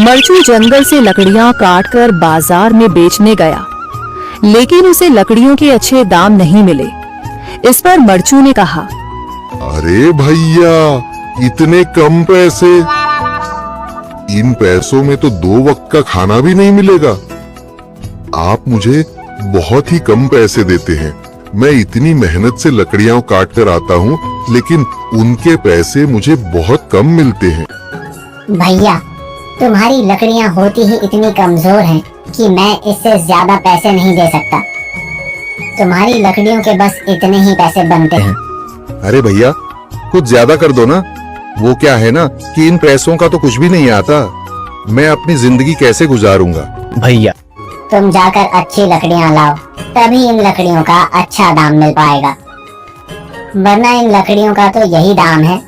मरचू जंगल से लकड़ियां काटकर बाजार में बेचने गया, लेकिन उसे लकड़ियों के अच्छे दाम नहीं मिले। इस पर मरचू ने कहा, अरे भैया, इतने कम पैसे, इन पैसों में तो 2 वक्त का खाना भी नहीं मिलेगा। आप मुझे बहुत ही कम पैसे देते हैं। मैं इतनी मेहनत से लकड़ियां काट कर आता हूँ, लेकिन उनके पैसे मुझे बहुत कम मिलते हैं। भैया, तुम्हारी लकड़ियां होती ही इतनी कमजोर हैं कि मैं इससे ज्यादा पैसे नहीं दे सकता। तुम्हारी लकड़ियों के बस इतने ही पैसे बनते हैं। अरे भैया, कुछ ज्यादा कर दो ना। वो क्या है ना कि इन पैसों का तो कुछ भी नहीं आता। मैं अपनी जिंदगी कैसे गुजारूंगा। भैया, तुम जाकर अच्छी लकड़ियां लाओ, तभी इन लकड़ियों का अच्छा दाम मिल पाएगा, वरना इन लकड़ियों का तो यही दाम है।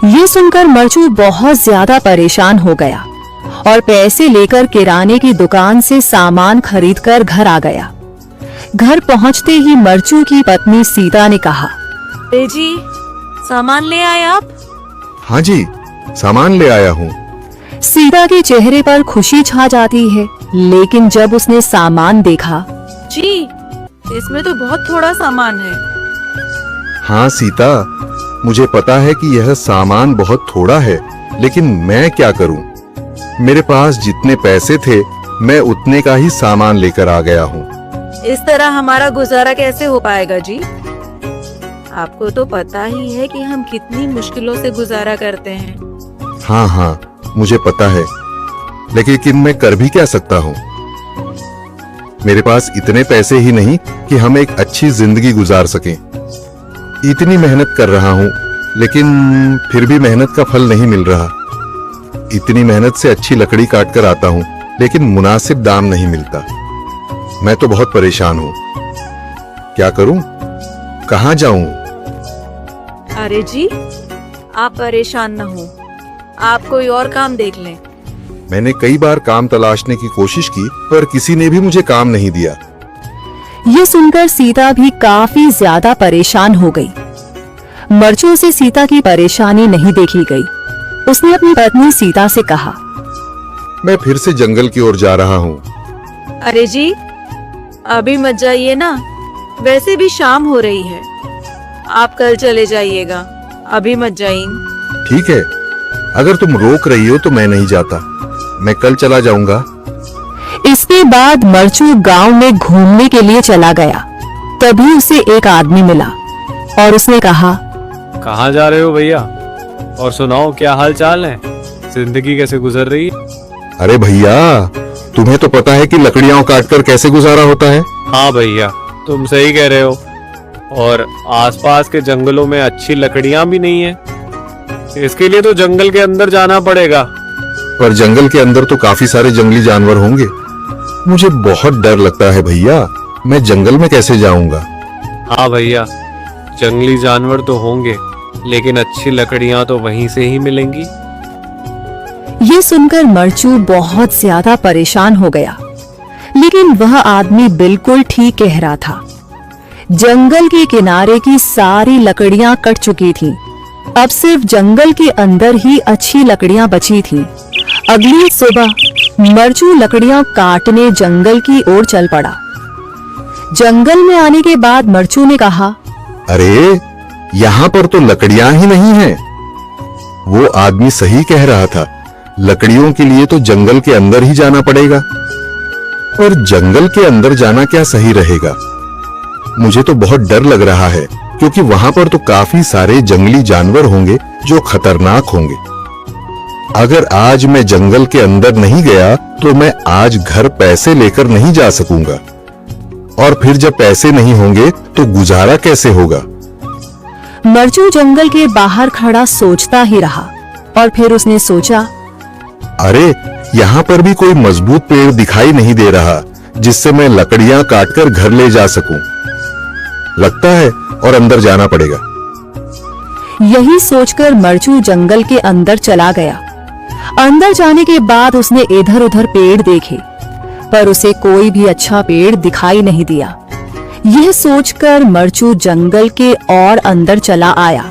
ये सुनकर मरचू बहुत ज्यादा परेशान हो गया और पैसे लेकर किराने की दुकान से सामान खरीदकर घर आ गया। घर पहुंचते ही मरचू की पत्नी सीता ने कहा, जी, सामान ले आए आप? हाँ जी, सामान ले आया हूँ। सीता के चेहरे पर खुशी छा जाती है, लेकिन जब उसने सामान देखा, जी, इसमें तो बहुत थोड़ा सामान है। हाँ सीता, मुझे पता है कि यह सामान बहुत थोड़ा है, लेकिन मैं क्या करूं? मेरे पास जितने पैसे थे, मैं उतने का ही सामान लेकर आ गया हूँ। इस तरह हमारा गुजारा कैसे हो पाएगा जी? आपको तो पता ही है कि हम कितनी मुश्किलों से गुजारा करते हैं। हाँ हाँ, मुझे पता है, लेकिन मैं कर भी क्या सकता हूँ? मेरे पास इतने पैसे ही नहीं कि हम एक अच्छी जिंदगी गुजार सकें। इतनी मेहनत कर रहा हूँ, लेकिन फिर भी मेहनत का फल नहीं मिल रहा। इतनी मेहनत से अच्छी लकड़ी काट कर आता हूँ, लेकिन मुनासिब दाम नहीं मिलता। मैं तो बहुत परेशान हूँ। क्या करूँ? कहाँ जाऊँ? अरे जी, आप परेशान न हो, आप कोई और काम देख लें। मैंने कई बार काम तलाशने की कोशिश की, पर किसी ने भी मुझे काम नहीं दिया। ये सुनकर सीता भी काफी ज्यादा परेशान हो गई। मरचू से सीता की परेशानी नहीं देखी गई। उसने अपनी पत्नी सीता से कहा, मैं फिर से जंगल की ओर जा रहा हूँ। अरे जी, अभी मत जाइए ना, वैसे भी शाम हो रही है। आप कल चले जाइएगा, अभी मत जाइए। ठीक है, अगर तुम रोक रही हो तो मैं नहीं जाता। मैं कल चला जाऊंगा। इसके बाद मरचू गांव में घूमने के लिए चला गया। तभी उसे एक आदमी मिला और उसने कहा, कहाँ जा रहे हो भैया? और सुनाओ, क्या हाल चाल है? जिंदगी कैसे गुजर रही है? अरे भैया, तुम्हें तो पता है कि लकड़ियां काटकर कैसे गुजारा होता है। हाँ भैया, तुम सही कह रहे हो। और आसपास के जंगलों में अच्छी लकड़ियां भी नहीं है। इसके लिए तो जंगल के अंदर जाना पड़ेगा। पर जंगल के अंदर तो काफी सारे जंगली जानवर होंगे। मुझे बहुत डर लगता है भैया, मैं जंगल में कैसे जाऊंगा? हाँ भैया, जंगली जानवर तो होंगे, लेकिन अच्छी लकड़ियां तो वहीं से ही मिलेंगी। ये सुनकर मरचू बहुत ज्यादा परेशान हो गया, लेकिन वह आदमी बिल्कुल ठीक कह रहा था। जंगल के किनारे की सारी लकड़ियां कट चुकी थीं। अब सिर्फ जंगल के अंदर ही अच्छी लकड़ियां बची थीं। अगली सुबह मरचू लकड़ियां काटने जंगल की ओर चल पड़ा। जंगल में आने के बाद मरचू ने कहा, अरे, यहाँ पर तो लकड़ियां ही नहीं हैं। वो आदमी सही कह रहा था, लकड़ियों के लिए तो जंगल के अंदर ही जाना पड़ेगा। और जंगल के अंदर जाना क्या सही रहेगा? मुझे तो बहुत डर लग रहा है, क्योंकि वहां पर तो काफी सारे जंगली जानवर होंगे जो खतरनाक होंगे। अगर आज मैं जंगल के अंदर नहीं गया तो मैं आज घर पैसे लेकर नहीं जा सकूंगा, और फिर जब पैसे नहीं होंगे तो गुजारा कैसे होगा? मरचू जंगल के बाहर खड़ा सोचता ही रहा और फिर उसने सोचा, अरे, यहाँ पर भी कोई मजबूत पेड़ दिखाई नहीं दे रहा जिससे मैं लकड़ियां काटकर घर ले जा सकूं। लगता है और अंदर जाना पड़ेगा। यही सोचकर मरचू जंगल के अंदर चला गया। अंदर जाने के बाद उसने इधर उधर पेड़ देखे, पर उसे कोई भी अच्छा पेड़ दिखाई नहीं दिया। यह सोचकर मरचू जंगल के और अंदर चला आया।